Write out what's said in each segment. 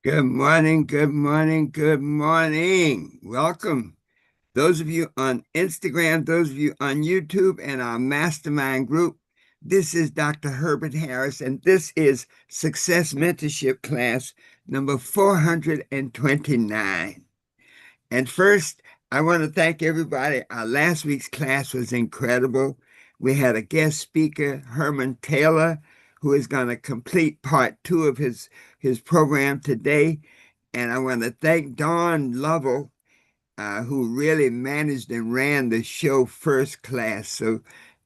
Good morning, good morning, good morning. Welcome. Those of you on Instagram, those of you on YouTube, and our mastermind group. This is Dr. Herbert Harris, and this is Success Mentorship Class number 429. And first, I want to thank everybody. Our last week's class was incredible. We had a guest speaker, Herman Taylor, who is going to complete part two of his program today. And I want to thank Dawn Lovell, who really managed and ran the show first class. So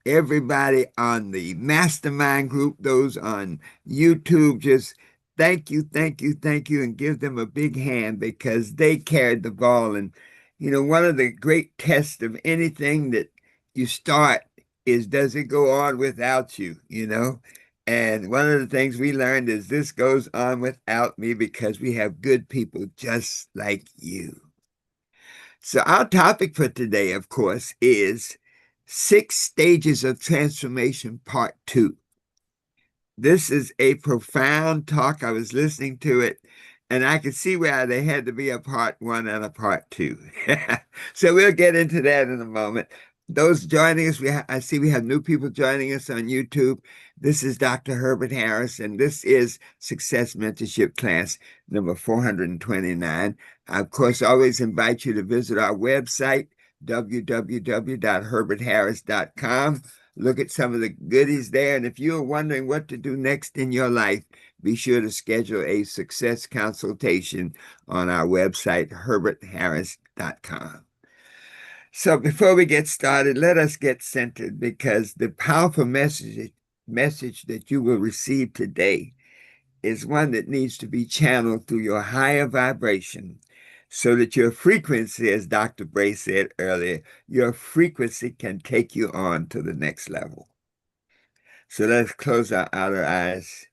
everybody on the mastermind group, those on YouTube, just thank you, thank you, thank you, and give them a big hand because they carried the ball. And, one of the great tests of anything that you start is, does it go on without you? And one of the things we learned is this goes on without me because we have good people just like you. So, our topic for today, of course, is Six Stages of Transformation, Part Two. This is a profound talk. I was listening to it, and I could see why there had to be a part one and a part two. So, we'll get into that in a moment. Those joining us, I see we have new people joining us on YouTube. This is Dr. Herbert Harris, and this is Success Mentorship Class number 429. I, of course, always invite you to visit our website, www.herbertharris.com. Look at some of the goodies there. And if you're wondering what to do next in your life, be sure to schedule a success consultation on our website, herbertharris.com. So before we get started, let us get centered because the powerful message that you will receive today is one that needs to be channeled through your higher vibration so that your frequency, as Dr. Bray said earlier, your frequency can take you on to the next level. So let's close our outer eyes,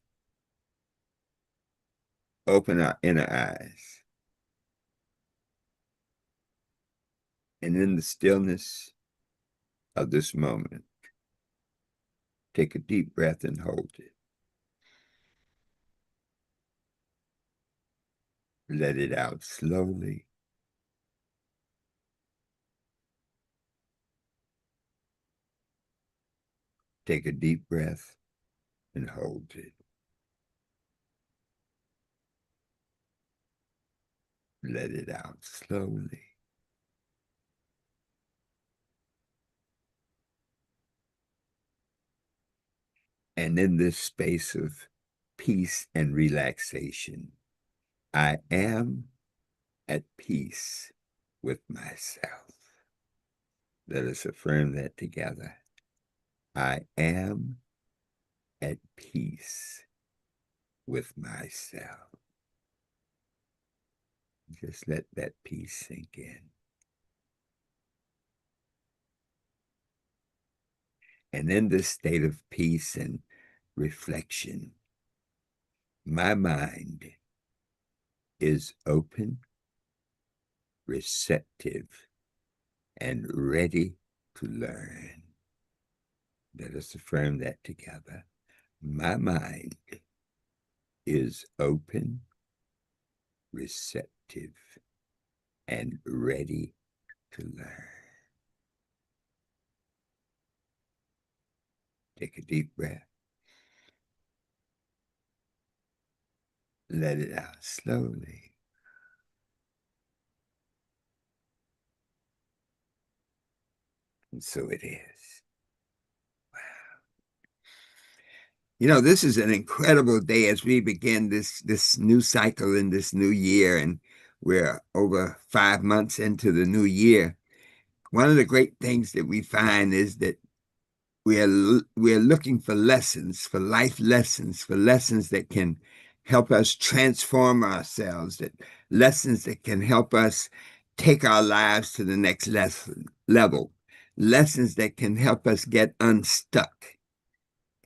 open our inner eyes. And in the stillness of this moment, take a deep breath and hold it. Let it out slowly. Take a deep breath and hold it. Let it out slowly. And in this space of peace and relaxation, I am at peace with myself. Let us affirm that together. I am at peace with myself. Just let that peace sink in. And in this state of peace and reflection, my mind is open, receptive, and ready to learn. Let us affirm that together. My mind is open, receptive, and ready to learn. Take a deep breath. Let it out slowly. And so it is. Wow. This is an incredible day as we begin this new cycle in this new year, and we're over 5 months into the new year. One of the great things that we find is that we're looking for lessons, for life lessons, for lessons that can help us transform ourselves, that lessons that can help us take our lives to the next level, lessons that can help us get unstuck.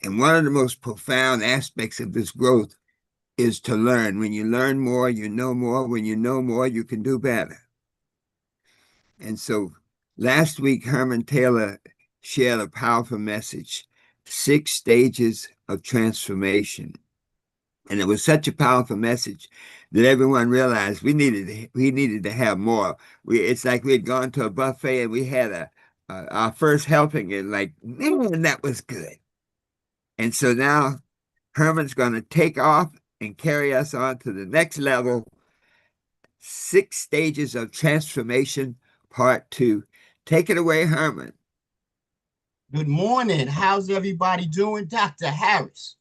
And one of the most profound aspects of this growth is to learn. When you learn more, you know more. When you know more, you can do better. And so last week, Herman Taylor shared a powerful message, 6 stages of transformation. And it was such a powerful message that everyone realized we needed to have more. It's like we had gone to a buffet and we had our first helping, and like, man, that was good. And so now Herman's going to take off and carry us on to the next level, 6 stages of transformation, part 2. Take it away, Herman. Good morning. How's everybody doing? Dr. Harris.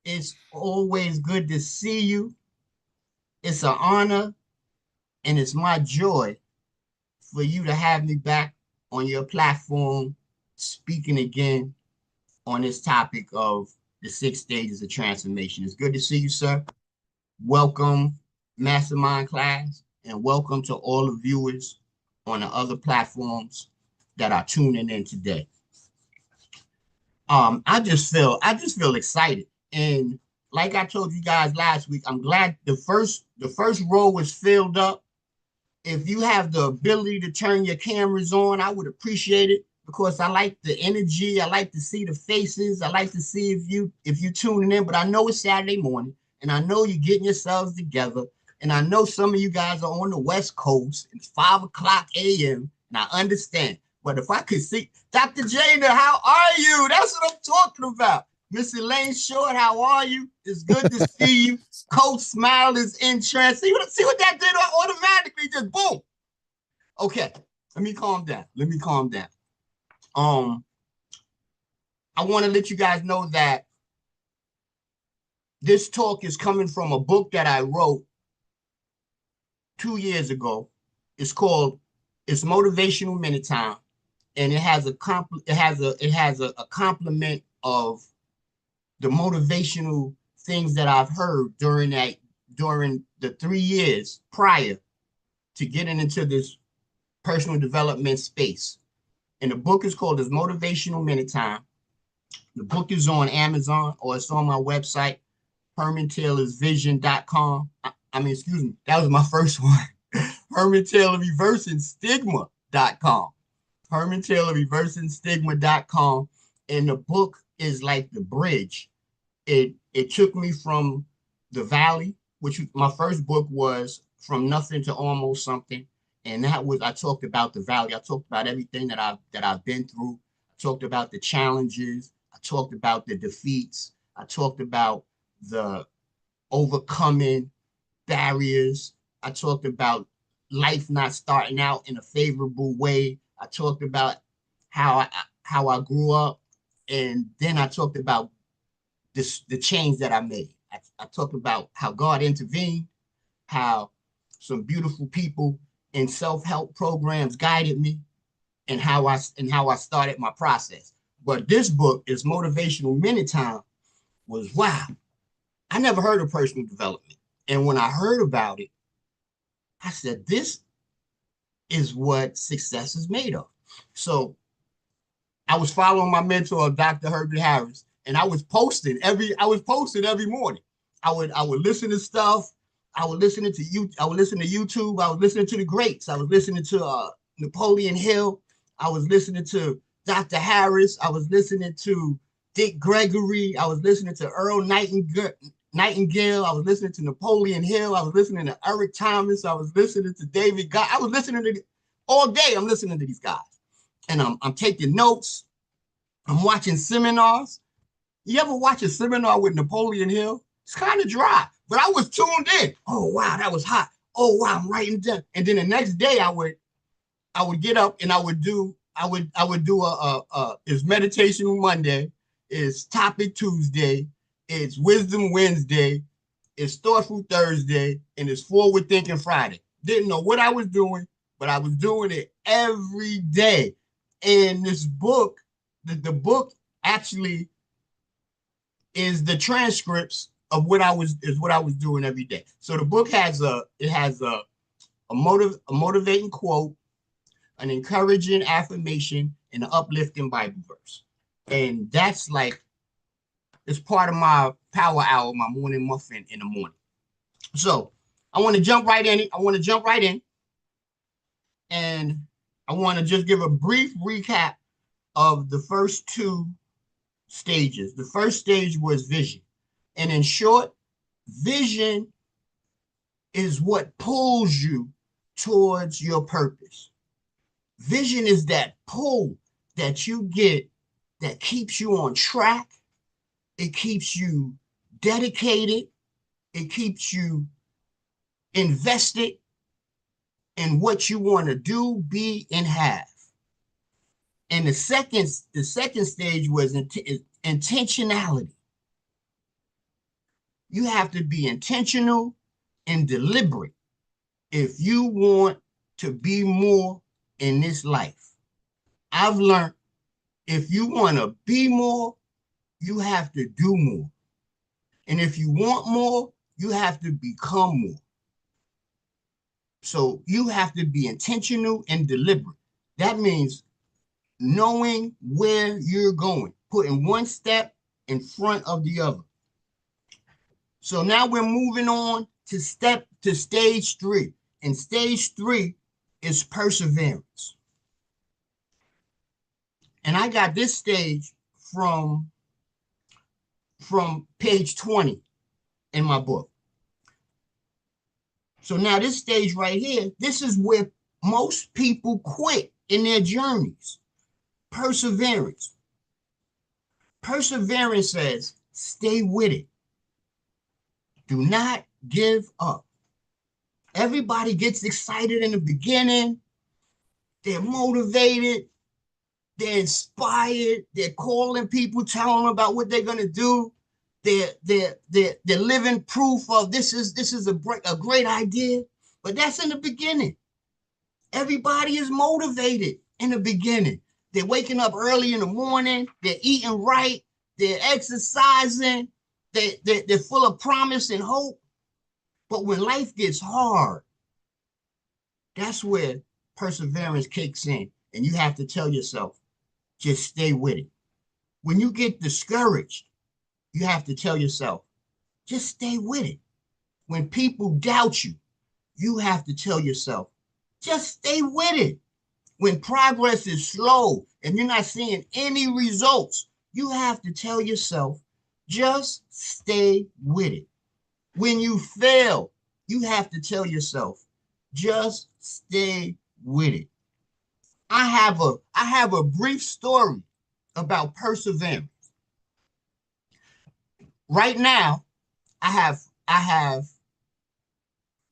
It's always good to see you. It's an honor and it's my joy for you to have me back on your platform speaking again on this topic of the 6 stages of transformation. It's good to see you, sir. Welcome, Mastermind Class, and welcome to all the viewers on the other platforms that are tuning in today. I just feel excited. And like I told you guys last week, I'm glad the first row was filled up. If you have the ability to turn your cameras on, I would appreciate it, because I like the energy. I like to see the faces. I like to see if you tuning in. But I know it's Saturday morning, and I know you're getting yourselves together. And I know some of you guys are on the West Coast. It's 5:00 a.m. and I understand. But if I could see Dr. Jana, how are you? That's what I'm talking about. Miss Elaine Short, how are you? It's good to see you. Coach Smile is in trance. See what that did automatically? Just boom. Okay, let me calm down. I want to let you guys know that this talk is coming from a book that I wrote 2 years ago. It's called Motivational Minute Time, and it has a complement of the motivational things that I've heard during the 3 years prior to getting into this personal development space. And the book is called Motivational Minute Time. The book is on Amazon, or it's on my website, HermanTaylor'sVision.com. Excuse me, that was my first one. HermanTaylor'sReversingStigma.com. HermanTaylor'sReversingStigma.com. And the book is like the bridge. It took me from the valley, which my first book was From Nothing to Almost Something. And I talked about the valley. I talked about everything that I've been through. I talked about the challenges. I talked about the defeats. I talked about the overcoming barriers. I talked about life not starting out in a favorable way. I talked about how I grew up, and then I talked about the change that I made. I talked about how God intervened, how some beautiful people in self-help programs guided me, and how I started my process. But this book is Motivational Minute Time. Was wow. I never heard of personal development. And when I heard about it, I said, this is what success is made of. So I was following my mentor, Dr. Herbert Harris, and I was posting every morning. I would listen to stuff. I would listen to YouTube. I was listening to the greats. I was listening to Napoleon Hill. I was listening to Dr. Harris. I was listening to Dick Gregory. I was listening to Earl Nightingale. I was listening to Napoleon Hill. I was listening to Eric Thomas. I was listening to David God. I was listening to all day. I'm listening to these guys, and I'm taking notes. I'm watching seminars. You ever watch a seminar with Napoleon Hill? It's kind of dry, but I was tuned in. Oh wow, that was hot. Oh wow, I'm writing down. And then the next day, I would get up and I would do it's Meditation Monday, it's Topic Tuesday, it's Wisdom Wednesday, it's Thoughtful Thursday, and it's Forward Thinking Friday. Didn't know what I was doing, but I was doing it every day. And this book, the book actually is the transcripts of what I was doing every day. So the book has a motivating quote, an encouraging affirmation, and an uplifting Bible verse. And that's like, it's part of my power hour, my morning muffin in the morning. So I want to jump right in. And I want to just give a brief recap of the first 2 stages. The first stage was vision. And in short, vision is what pulls you towards your purpose. Vision is that pull that you get that keeps you on track. It keeps you dedicated. It keeps you invested in what you want to do, be, and have. And the second stage was intentionality. You have to be intentional and deliberate if you want to be more in this life. I've learned if you want to be more, you have to do more. And if you want more, you have to become more. So you have to be intentional and deliberate. That means knowing where you're going, putting one step in front of the other. So now we're moving on to stage 3. And stage 3 is perseverance. And I got this stage from page 20 in my book. So now this stage right here, this is where most people quit in their journeys. Perseverance. Perseverance says, stay with it. Do not give up. Everybody gets excited in the beginning. They're motivated. They're inspired. They're calling people, telling them about what they're going to do. They're living proof of this is a great idea. But that's in the beginning. Everybody is motivated in the beginning. They're waking up early in the morning. They're eating right. They're exercising. They're full of promise and hope. But when life gets hard, that's where perseverance kicks in. And you have to tell yourself, just stay with it. When you get discouraged, you have to tell yourself, just stay with it. When people doubt you, you have to tell yourself, just stay with it. When progress is slow and you're not seeing any results, you have to tell yourself, just stay with it. When you fail, you have to tell yourself, just stay with it. I have a brief story about perseverance. Right now, I have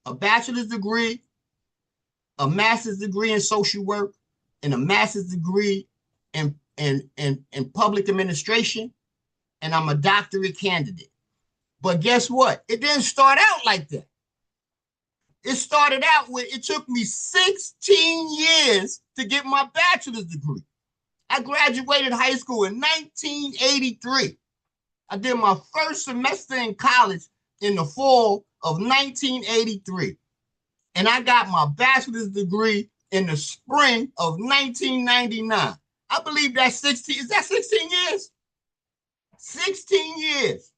a bachelor's degree, a master's degree in social work, and a master's degree in public administration, and I'm a doctorate candidate. But guess what? It didn't start out like that. It started out with, it took me 16 years to get my bachelor's degree. I graduated high school in 1983. I did my first semester in college in the fall of 1983. And I got my bachelor's degree in the spring of 1999. I believe that's 16. Is that 16 years? 16 years.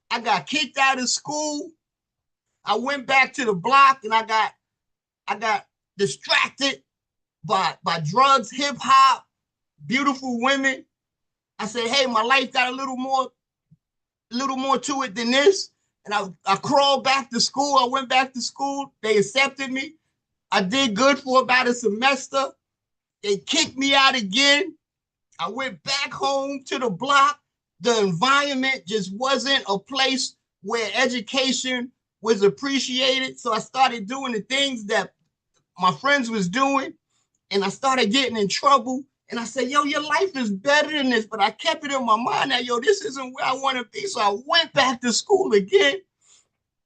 I got kicked out of school. I went back to the block and I got distracted by drugs, hip hop, beautiful women. I said, hey, my life got a little more to it than this. And I crawled back to school. I went back to school. They accepted me. I did good for about a semester. They kicked me out again. I went back home to the block. The environment just wasn't a place where education was appreciated. So I started doing the things that my friends was doing, and I started getting in trouble. And I said, yo, your life is better than this. But I kept it in my mind that, yo, this isn't where I want to be. So I went back to school again,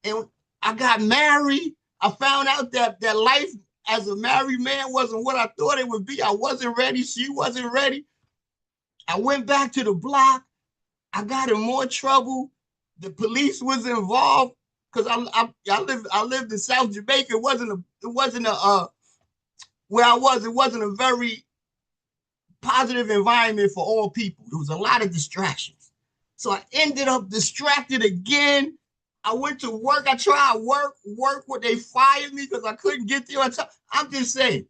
and I got married. I found out that life as a married man wasn't what I thought it would be. I wasn't ready. She wasn't ready. I went back to the block. I got in more trouble. The police was involved because I lived in South Jamaica. It wasn't where I was. It wasn't a very positive environment for all people. There was a lot of distractions. So I ended up distracted again. I went to work. I tried work where they fired me because I couldn't get there on time. I'm just saying,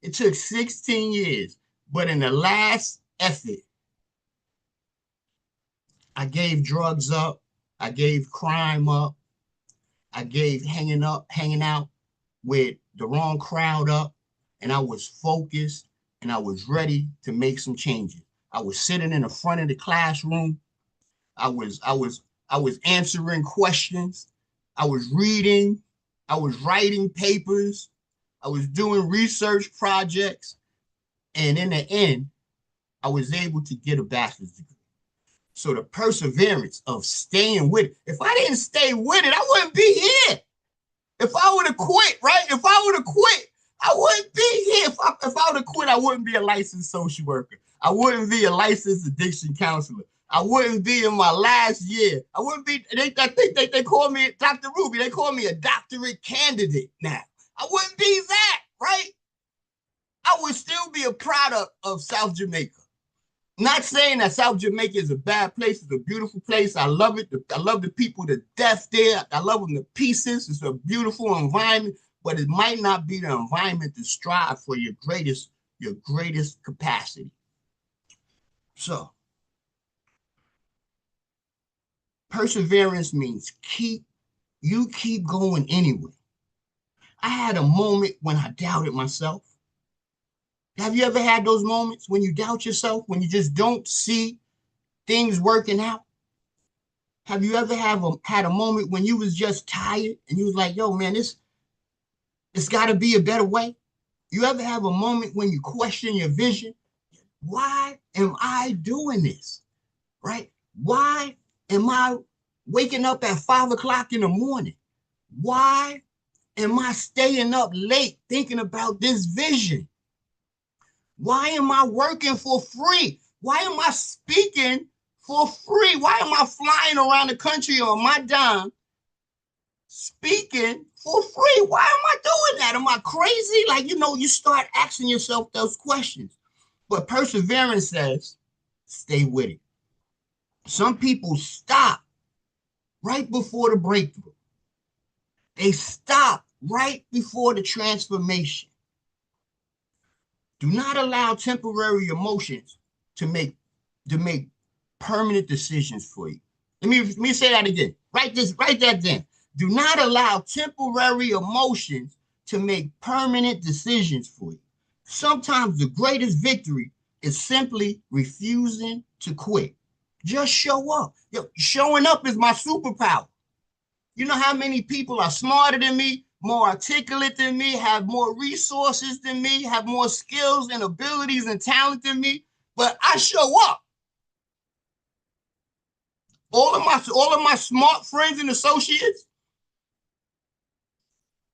it took 16 years. But in the last effort, I gave drugs up. I gave crime up. I gave hanging out with the wrong crowd up, and I was focused and I was ready to make some changes. I was sitting in the front of the classroom. I was answering questions. I was reading. I was writing papers. I was doing research projects. And in the end, I was able to get a bachelor's degree. So the perseverance of staying with it. If I didn't stay with it, I wouldn't be here. If I would have quit, right? If I would have quit, I wouldn't be here. If I would have quit, I wouldn't be a licensed social worker. I wouldn't be a licensed addiction counselor. I wouldn't be in my last year. I wouldn't be, I think they call me, Dr. Ruby, they call me a doctorate candidate now. I wouldn't be that, right? I would still be a product of South Jamaica. Not saying that South Jamaica is a bad place. It's a beautiful place. I love it. I love the people to death there. I love them to pieces. It's a beautiful environment, but it might not be the environment to strive for your greatest capacity. So, perseverance means keep going anyway. I had a moment when I doubted myself. Have you ever had those moments when you doubt yourself, when you just don't see things working out? Have you ever had a moment when you was just tired and you was like, yo, man, it's got to be a better way? You ever have a moment when you question your vision? Why am I doing this, right? Why am I waking up at 5 o'clock in the morning? Why am I staying up late thinking about this vision? Why am I working for free? Why am I speaking for free? Why am I flying around the country on my dime speaking for free? Why am I doing that? Am I crazy? Like, you start asking yourself those questions. But perseverance says, stay with it. Some people stop right before the breakthrough. They stop right before the transformation. Do not allow temporary emotions to make permanent decisions for you. Let me say that again. Write that down. Do not allow temporary emotions to make permanent decisions for you. Sometimes the greatest victory is simply refusing to quit. Just show up. Showing up is my superpower. You know how many people are smarter than me, more articulate than me, have more resources than me, have more skills and abilities and talent than me, but I show up. All of my smart friends and associates,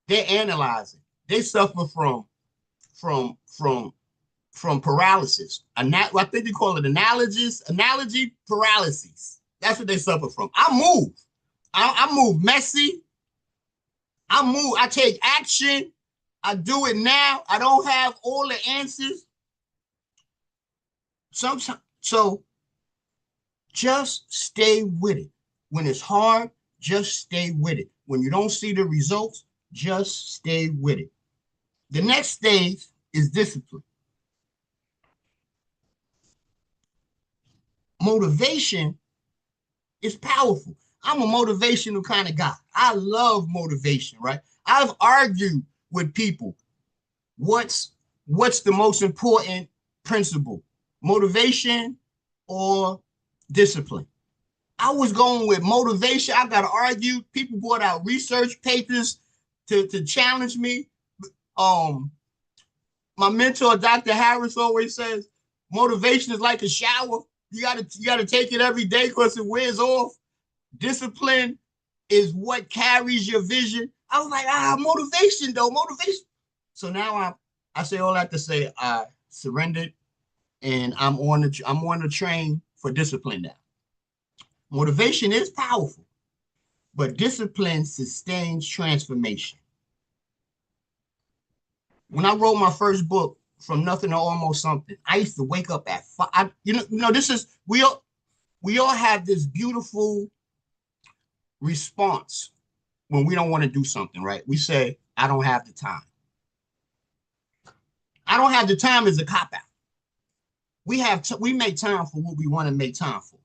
they're analyzing. They suffer from paralysis. I think they call it analogy paralysis. That's what they suffer from. I move messy. I take action. I do it now. I don't have all the answers. Sometimes, so just stay with it. When it's hard, just stay with it. When you don't see the results, just stay with it. The next stage is discipline. Motivation is powerful. I'm a motivational kind of guy. I love motivation, right? I've argued with people. What's the most important principle? Motivation or discipline? I was going with motivation. I got to argue. People brought out research papers to challenge me. My mentor, Dr. Harris, always says, motivation is like a shower. You gotta take it every day because it wears off. Discipline is what carries your vision. I was like, motivation though, motivation. So now I say all that to say I surrendered, and I'm on the train for discipline now. Motivation is powerful, but discipline sustains transformation. When I wrote my first book, From Nothing to Almost Something, I used to wake up at 5. This is we all have this beautiful response when we don't want to do something, right? We say, I don't have the time. I don't have the time is a cop-out. We make time for what we want to make time for.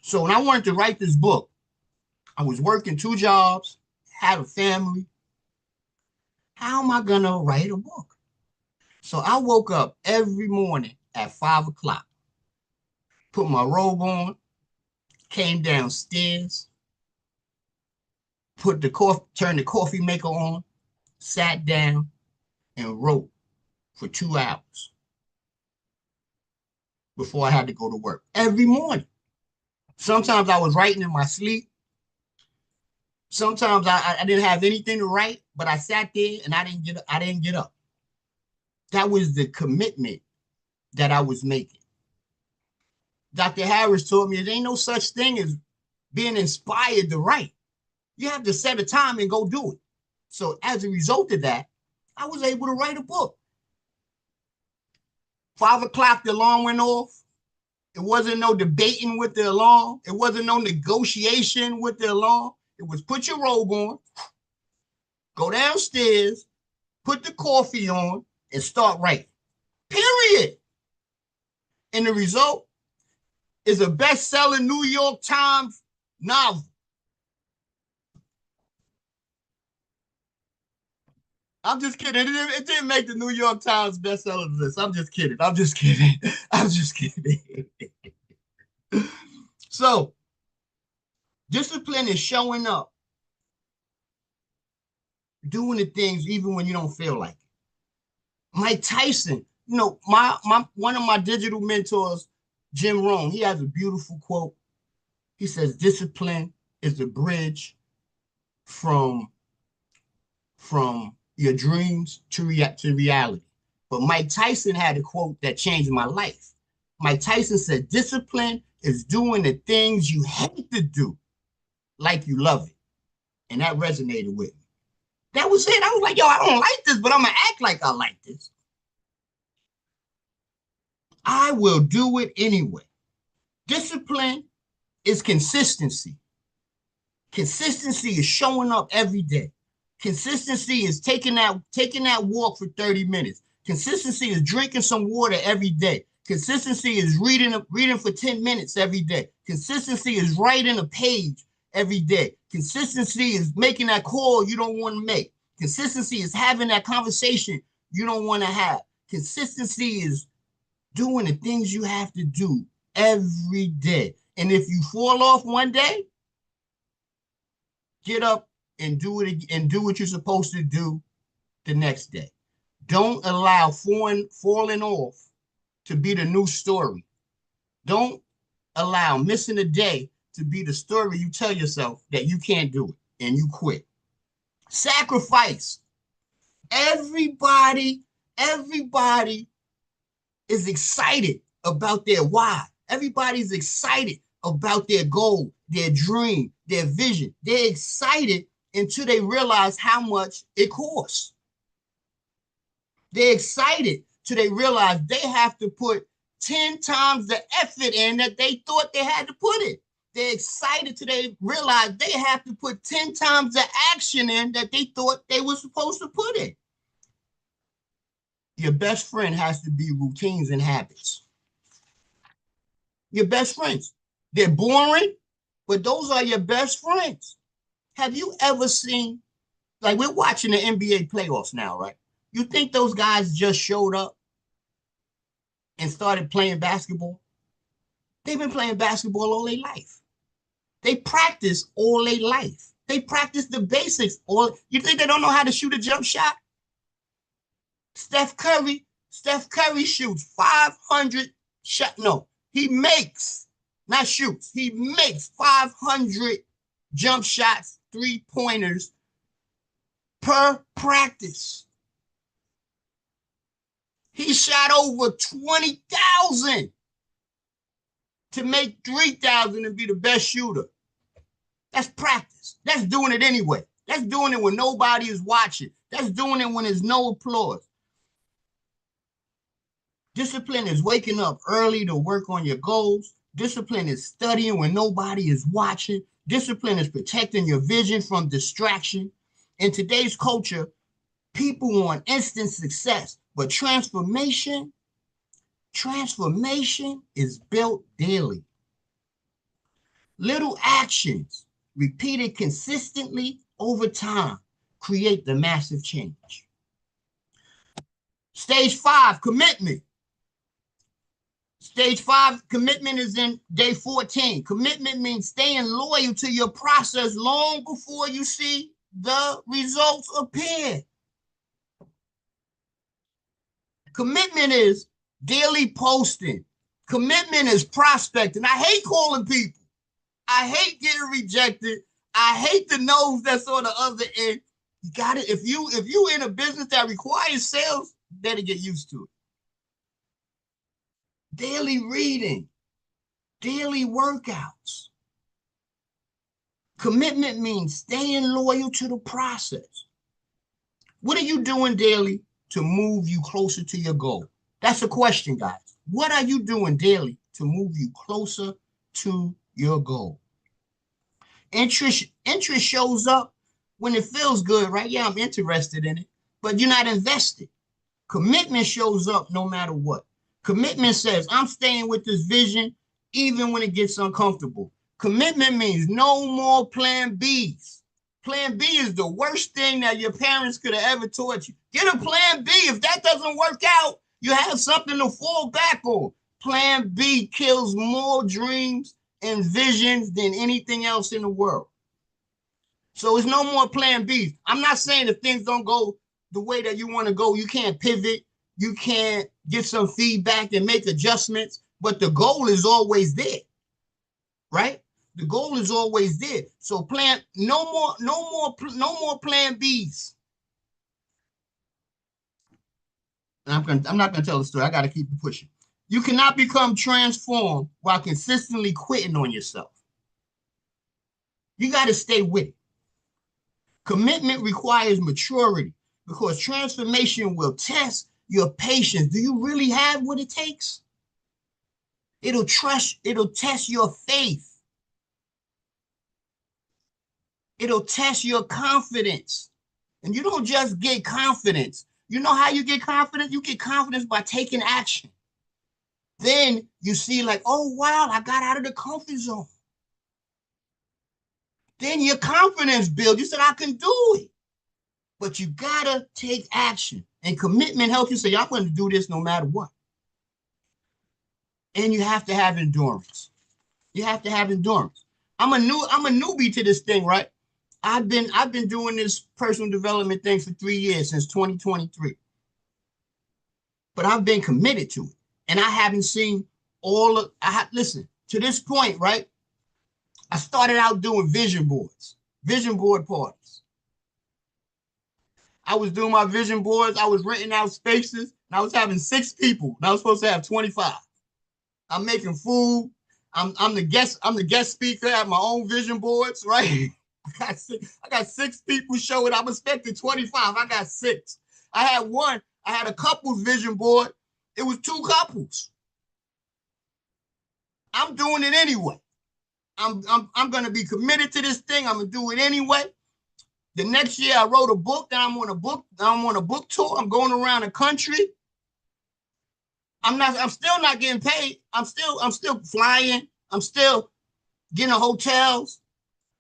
So when I wanted to write this book, I was working 2 jobs, had a family. How am I going to write a book? So I woke up every morning at 5 o'clock, put my robe on, came downstairs, turned the coffee maker on, sat down, and wrote for 2 hours before I had to go to work every morning. Sometimes I was writing in my sleep. Sometimes I didn't have anything to write, but I sat there and I didn't get up. That was the commitment that I was making. Dr. Harris told me there ain't no such thing as being inspired to write. You have to set a time and go do it. So as a result of that, I was able to write a book. 5 o'clock, the alarm went off. It wasn't no debating with the alarm. It wasn't no negotiation with the alarm. It was put your robe on, go downstairs, put the coffee on, and start writing. Period. And the result is a best-selling New York Times novel. I'm just kidding. It didn't make the New York Times bestseller list. I'm just kidding. I'm just kidding. I'm just kidding. So, discipline is showing up, doing the things even when you don't feel like it. Mike Tyson, you know, one of my digital mentors, Jim Rohn, he has a beautiful quote. He says, discipline is the bridge from your dreams to reality. But Mike Tyson had a quote that changed my life. Mike Tyson said, discipline is doing the things you hate to do like you love it. And that resonated with me. That was it. I was like, yo, I don't like this, but I'm going to act like I like this. I will do it anyway. Discipline is consistency. Consistency is showing up every day. Consistency is taking that walk for 30 minutes. Consistency is drinking some water every day. Consistency is reading for 10 minutes every day. Consistency is writing a page every day. Consistency is making that call you don't want to make. Consistency is having that conversation you don't want to have. Consistency is doing the things you have to do every day. And if you fall off one day, get up and do it and do what you're supposed to do the next day. Don't allow falling off to be the new story. Don't allow missing a day to be the story you tell yourself that you can't do it and you quit. Sacrifice. Everybody is excited about their why. Everybody's excited about their goal, their dream, their vision. They're excited until they realize how much it costs. They're excited till they realize they have to put 10 times the effort in that they thought they had to put in. They're excited till they realize they have to put 10 times the action in that they thought they were supposed to put in. Your best friend has to be routines and habits. Your best friends. They're boring, but those are your best friends. Have you ever seen, like we're watching the NBA playoffs now, right? You think those guys just showed up and started playing basketball? They've been playing basketball all their life. They practice all their life. They practice the basics. You think they don't know how to shoot a jump shot? Steph Curry shoots 500 shots. No, he makes, not shoots. He makes 500 jump shots, 3-pointers per practice. He shot over 20,000 to make 3,000 and be the best shooter. That's practice. That's doing it anyway. That's doing it when nobody is watching. That's doing it when there's no applause. Discipline is waking up early to work on your goals. Discipline is studying when nobody is watching. Discipline is protecting your vision from distraction. In today's culture, people want instant success, but transformation is built daily. Little actions repeated consistently over time, create the massive change. Stage 5, commitment. Stage 5, commitment is in day 14. Commitment means staying loyal to your process long before you see the results appear. Commitment is daily posting. Commitment is prospecting. I hate calling people. I hate getting rejected. I hate the no's that's on the other end. You got it. If you in a business that requires sales, you better get used to it. Daily reading, daily workouts. Commitment means staying loyal to the process. What are you doing daily to move you closer to your goal? That's a question, guys. What are you doing daily to move you closer to your goal? Interest shows up when it feels good, right? Yeah, I'm interested in it, but you're not invested. Commitment shows up no matter what. Commitment says, I'm staying with this vision even when it gets uncomfortable. Commitment means no more plan Bs. Plan B is the worst thing that your parents could have ever taught you. Get a plan B. If that doesn't work out, you have something to fall back on. Plan B kills more dreams and visions than anything else in the world. So it's no more plan Bs. I'm not saying if things don't go the way that you want to go, you can't pivot, you can't get some feedback and make adjustments, but the goal is always there, right? The goal is always there. So plan no more plan Bs. And I'm not gonna tell the story. I gotta keep it pushing. You cannot become transformed while consistently quitting on yourself. You got to stay with it. Commitment requires maturity because transformation will test your patience. Do you really have what it takes? It'll test your faith. It'll test your confidence. And you don't just get confidence. You know how you get confidence? You get confidence by taking action. Then you see like, oh, wow, I got out of the comfort zone. Then your confidence builds. You said, I can do it. But you got to take action. And commitment helps you say, I'm going to do this no matter what. And you have to have endurance. You have to have endurance. I'm a newbie to this thing, right? I've been doing this personal development thing for 3 years, since 2023. But I've been committed to it. And I haven't seen listen, to this point, right? I started out doing vision board parties. I was doing my vision boards. I was renting out spaces, and I was having 6 people, and I was supposed to have 25. I'm making food. I'm the guest speaker at my own vision boards, right? I got 6 people showing. I'm expecting 25. I got 6. I had a couple's vision board. It was 2 couples. I'm doing it anyway. I'm going to be committed to this thing. I'm going to do it anyway. The next year I wrote a book, and I'm on a book tour. I'm going around the country. I'm still not getting paid. I'm still flying. I'm still getting hotels.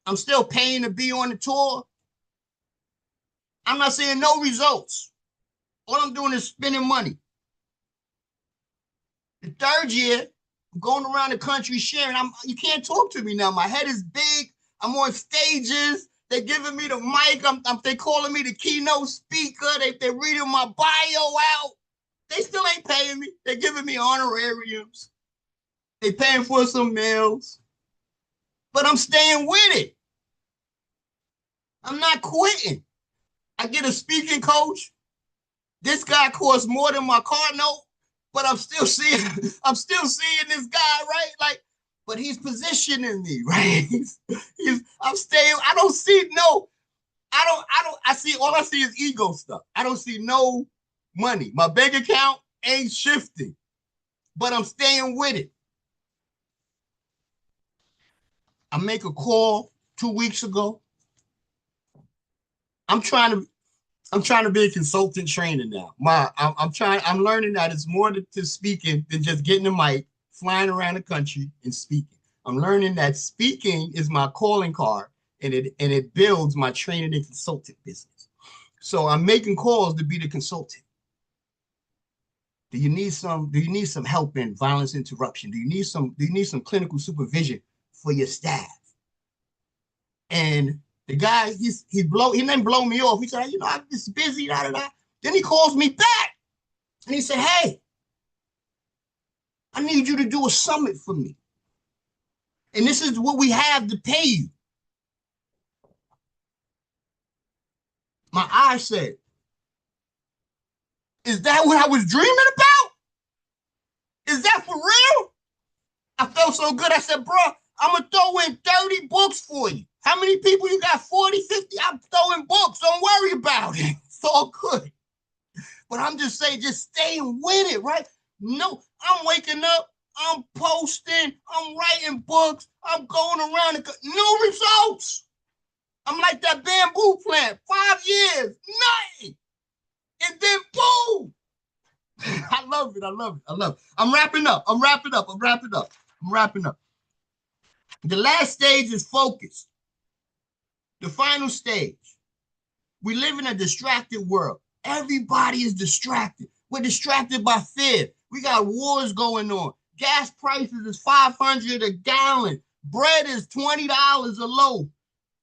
I'm still paying to be on the tour. I'm not seeing no results. All I'm doing is spending money. The 3rd year, I'm going around the country sharing. You can't talk to me now. My head is big. I'm on stages. They're giving me the mic. They calling me the keynote speaker. They're reading my bio out. They still ain't paying me. They're giving me honorariums. They're paying for some meals. But I'm staying with it. I'm not quitting. I get a speaking coach. This guy costs more than my car note, but I'm still seeing this guy, right? Like, but he's positioning me, right? I'm staying. All I see is ego stuff. I don't see no money. My bank account ain't shifting, but I'm staying with it. I make a call 2 weeks ago. I'm trying to be a consultant trainer now. I'm learning that it's more to speaking than just getting a mic, flying around the country and speaking. I'm learning that speaking is my calling card, and it builds my training and consultant business. So I'm making calls to be the consultant. Do you need some help in violence interruption? Do you need some clinical supervision for your staff? And the guy, he didn't blow me off. He said, I'm just busy, da, da, da. Then he calls me back and he said, hey, I need you to do a summit for me. And this is what we have to pay you. My eyes said, is that what I was dreaming about? Is that for real? I felt so good. I said, bro, I'm going to throw in 30 books for you. How many people you got? 40, 50? I'm throwing books. Don't worry about it. It's all good. But I'm just saying, just staying with it, right? No, I'm waking up. I'm posting. I'm writing books. I'm going around. New results. I'm like that bamboo plant. 5 years, nothing. And then boom. I love it. I love it. I love it. I'm wrapping up. The last stage is focus. The final stage. We live in a distracted world. Everybody is distracted. We're distracted by fear. We got wars going on. Gas prices is $500 a gallon. Bread is $20 a loaf.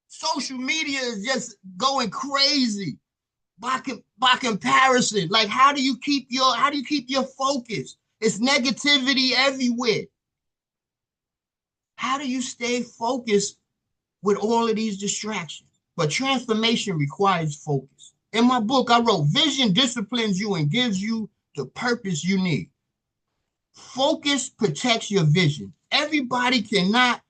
Social media is just going crazy. By comparison, like how do you keep your focus? It's negativity everywhere. How do you stay focused with all of these distractions? But transformation requires focus. In my book, I wrote, vision disciplines you and gives you the purpose you need. Focus protects your vision. Everybody cannot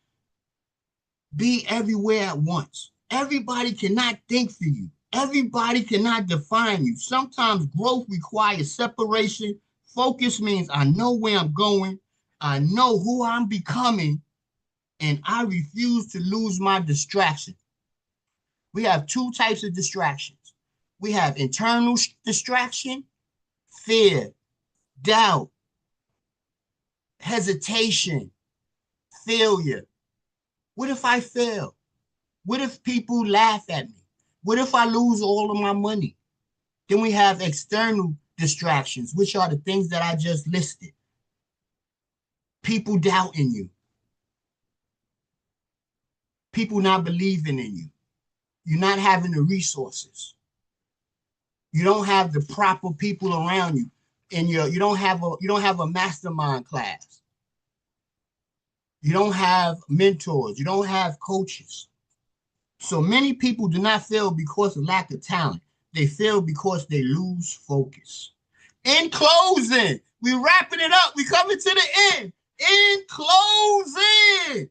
be everywhere at once. Everybody cannot think for you. Everybody cannot define you. Sometimes growth requires separation. Focus means I know where I'm going. I know who I'm becoming, and I refuse to lose my distraction. We have two types of distractions. We have internal distraction, fear, doubt, hesitation, failure. What if I fail? What if people laugh at me? What if I lose all of my money? Then we have external distractions, which are the things that I just listed. People doubting you. People not believing in you. You're not having the resources. You don't have the proper people around you. And you don't have a mastermind class. You don't have mentors. You don't have coaches. So many people do not fail because of lack of talent. They fail because they lose focus. In closing, we're wrapping it up. We're coming to the end. In closing,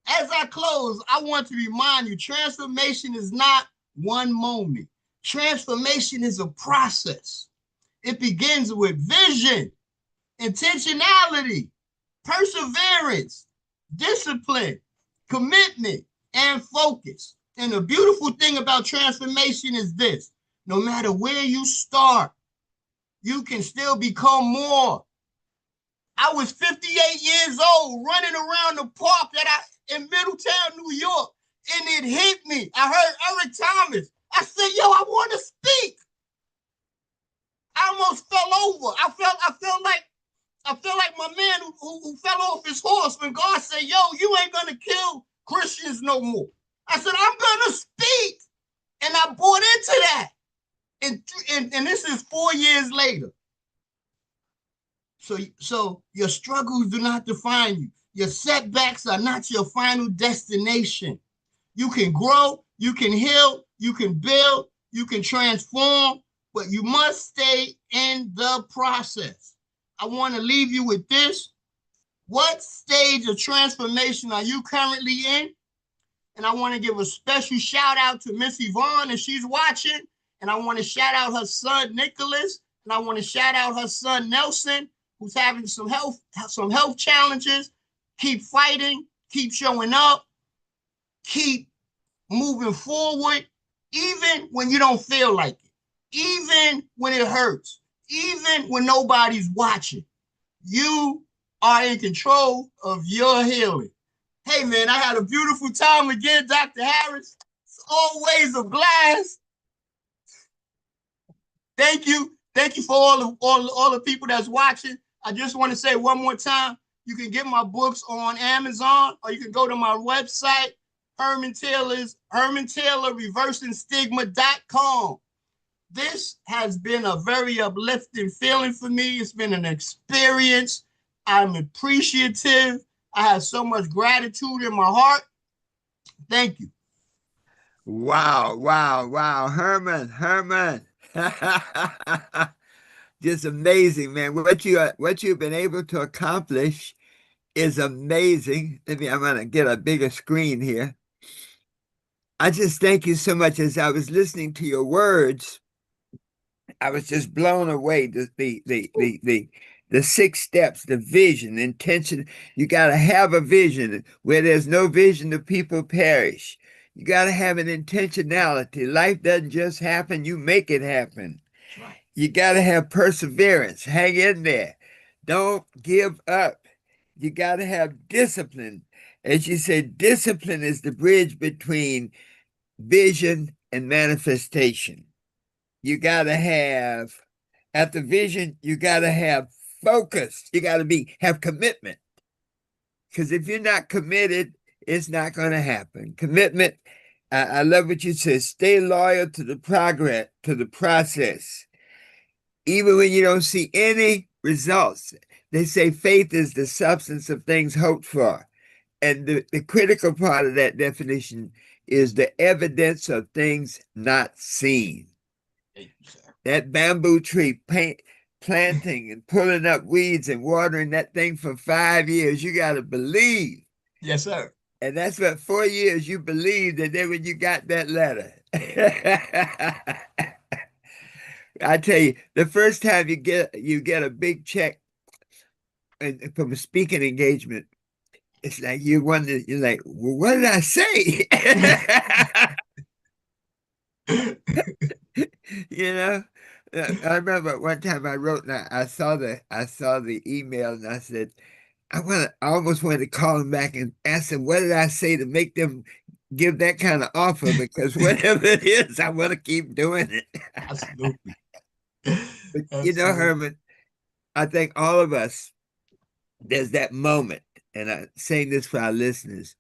as I close, I want to remind you, transformation is not one moment. Transformation is a process. It begins with vision, intentionality, perseverance, discipline, commitment, and focus. And the beautiful thing about transformation is this: no matter where you start, you can still become more. I was 58 years old running around the park in Middletown, New York, and it hit me. I heard Eric Thomas. I said, yo, I want to speak. I almost fell over. I felt like my man who fell off his horse when God said, yo, you ain't gonna kill Christians no more. I said, I'm gonna speak. And I bought into that. And this is 4 years later. So your struggles do not define you. Your setbacks are not your final destination. You can grow, you can heal, you can build, you can transform, but you must stay in the process. I want to leave you with this. What stage of transformation are you currently in? And I want to give a special shout out to Miss Yvonne, if she's watching. And I want to shout out her son, Nicholas. And I want to shout out her son, Nelson, who's having some health challenges. Keep fighting, keep showing up, keep moving forward, even when you don't feel like it, even when it hurts, even when nobody's watching. You are in control of your healing. Hey, man, I had a beautiful time again, Dr. Harris. It's always a blast. Thank you. Thank you for all the people that's watching. I just want to say one more time, you can get my books on Amazon, or you can go to my website, HermanTaylorReversingStigma.com. This has been a very uplifting feeling for me. It's been an experience. I'm appreciative. I have so much gratitude in my heart. Thank you. Wow, wow, wow. Herman. Just amazing, man. What you've been able to accomplish is amazing. I'm gonna get a bigger screen here. I just thank you so much. As I was listening to your words, I was just blown away. The 6 steps, the vision, intention. You got to have a vision. Where there's no vision, the people perish. You got to have an intentionality. Life doesn't just happen, you make it happen. That's right. You got to have perseverance. Hang in there. Don't give up. You got to have discipline. As you said, discipline is the bridge between vision and manifestation. You got to have, at the vision, you got to have focus. You got to have commitment. Because if you're not committed, it's not going to happen. Commitment, I love what you said, stay loyal to the progress, to the process. Even when you don't see any results. They say faith is the substance of things hoped for. And the critical part of that definition is the evidence of things not seen. Thank you, sir. That bamboo tree planting and pulling up weeds and watering that thing for 5 years, you got to believe. Yes, sir. And that's what 4 years you believed, and then when you got that letter. I tell you, the first time you get a big check from a speaking engagement, it's like you wonder, you're like, well, what did I say? You know, I remember one time I wrote, and I saw the email, and I said, I almost wanted to call them back and ask them, what did I say to make them give that kind of offer? Because whatever it is, I want to keep doing it. Absolutely. But, you know, Herman, I think all of us, there's that moment, and I'm saying this for our listeners,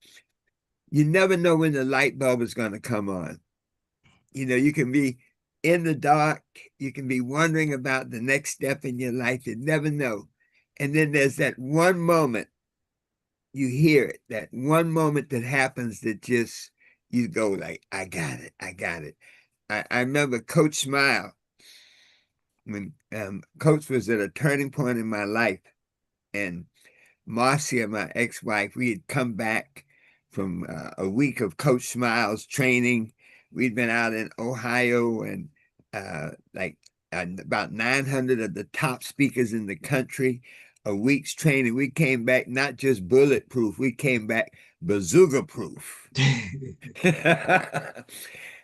you never know when the light bulb is going to come on. You know, you can be in the dark, you can be wondering about the next step in your life, you never know. And then there's that one moment, you hear it, that one moment that happens that just, you go like, I got it. I remember Coach Smile, when Coach was at a turning point in my life, and Marcia, my ex-wife, we had come back from a week of Coach Smile's training. We'd been out in Ohio, and about 900 of the top speakers in the country, a week's training. We came back not just bulletproof, we came back bazooka-proof.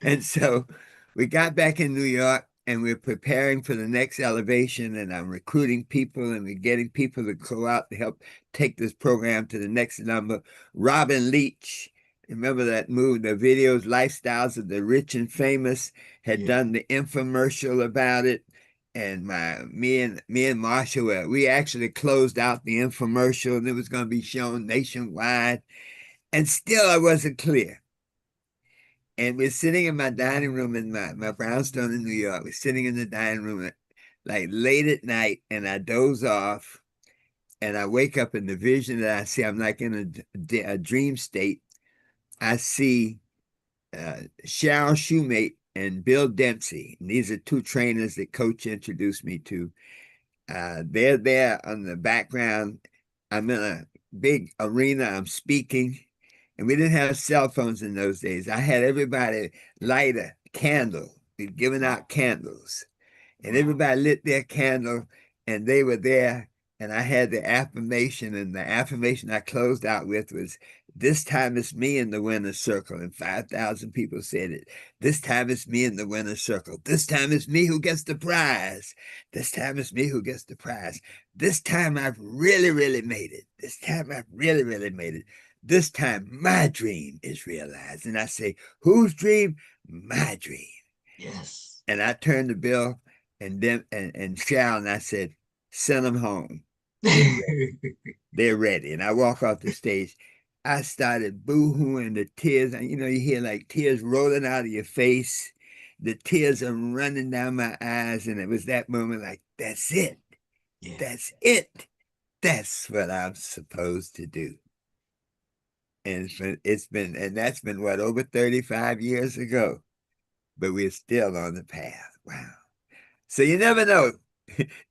And so we got back in New York, and we're preparing for the next elevation, and I'm recruiting people, and we're getting people to go out to help take this program to the next number. Robin Leach, remember that movie, the videos, Lifestyles of the Rich and Famous, had done the infomercial about it. And me and Marsha, we actually closed out the infomercial, and it was going to be shown nationwide. And still I wasn't clear. And we're sitting in my dining room in my brownstone in New York. We're sitting in the dining room like late at night, and I doze off, and I wake up, in the vision that I see, I'm like in a dream state. I see Cheryl Shoemate and Bill Dempsey. And these are 2 trainers that Coach introduced me to. They're there on the background. I'm in a big arena. I'm speaking. And we didn't have cell phones in those days. I had everybody light a candle. We'd given out candles. And everybody lit their candle, and they were there. And I had the affirmation, and the affirmation I closed out with was, this time it's me in the winner's circle. And 5,000 people said it. This time it's me in the winner's circle. This time it's me who gets the prize. This time it's me who gets the prize. This time I've really, really made it. This time I've really, really made it. This time my dream is realized. And I say, whose dream? My dream. Yes. And I turned to Bill and them and Shal, and I said, send them home. They're ready. They're ready. And I walk off the stage. I started boo-hooing, the tears, and you hear like tears rolling out of your face. The tears are running down my eyes. And it was that moment like, that's it. Yeah. That's it. That's what I'm supposed to do. And and that's been what, over 35 years ago, but we're still on the path. Wow. So you never know.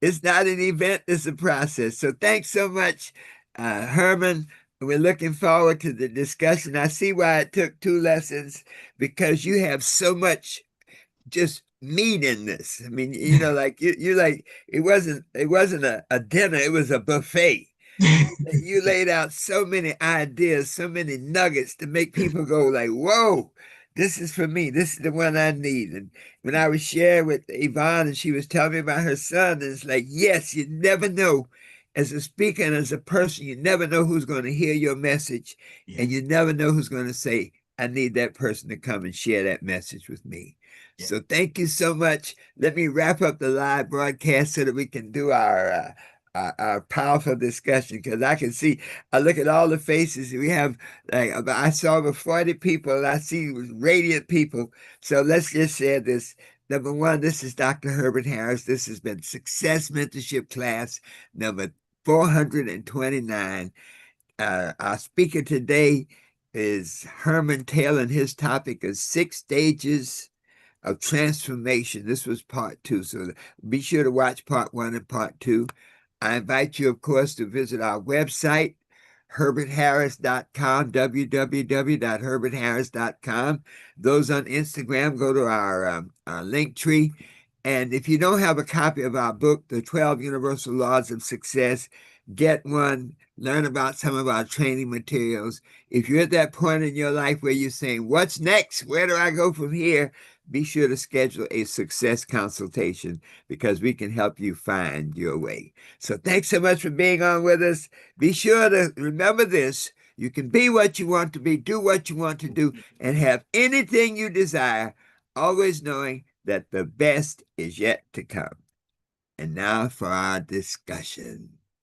It's not an event, it's a process. So thanks so much, Herman. We're looking forward to the discussion. I see why it took 2 lessons, because you have so much just meat in this. I mean, like you like it wasn't a dinner, it was a buffet. You laid out so many ideas, so many nuggets to make people go like, whoa, this is for me. This is the one I need. And when I was sharing with Yvonne and she was telling me about her son, it's like, yes, you never know. As a speaker and as a person, you never know who's going to hear your message. Yeah. And you never know who's going to say, I need that person to come and share that message with me. Yeah. So thank you so much. Let me wrap up the live broadcast so that we can do our powerful discussion, because I can see, I look at all the faces we have, like I saw over 40 people, and I see radiant people. So let's just share this. Number one, this is Dr. Herbert Harris. This has been Success Mentorship Class number 429. Our speaker today is Herman Taylor, and his topic is 6 stages of transformation. This was part 2. So be sure to watch part 1 and part 2. I invite you, of course, to visit our website, herbertharris.com, www.herbertharris.com. Those on Instagram, go to our link tree. And if you don't have a copy of our book, The 12 Universal Laws of Success, get one, learn about some of our training materials. If you're at that point in your life where you're saying, what's next? Where do I go from here? Be sure to schedule a success consultation, because we can help you find your way. So thanks so much for being on with us. Be sure to remember this. You can be what you want to be, do what you want to do, and have anything you desire, always knowing that the best is yet to come. And now for our discussion.